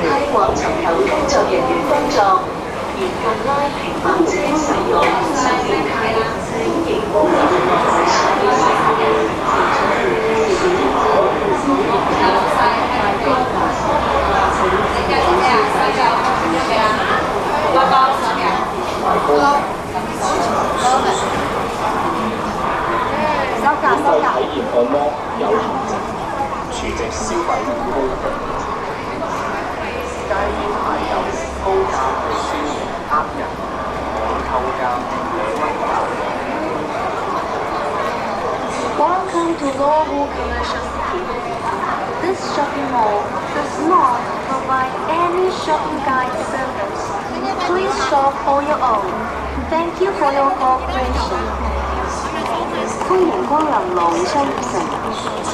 替或尋求工作人員幫助。沿近拉平慢車使用新形態歡迎保留所有乘客免費體驗按摩有限制，儲值消費高價。戒煙牌有高價去宣傳呃人，網購價Welcome to Global Commercial City. This shopping mall does not provide any shopping guide service. Please shop on your own. Thank you for your cooperation. 歡迎光臨龍昌城，請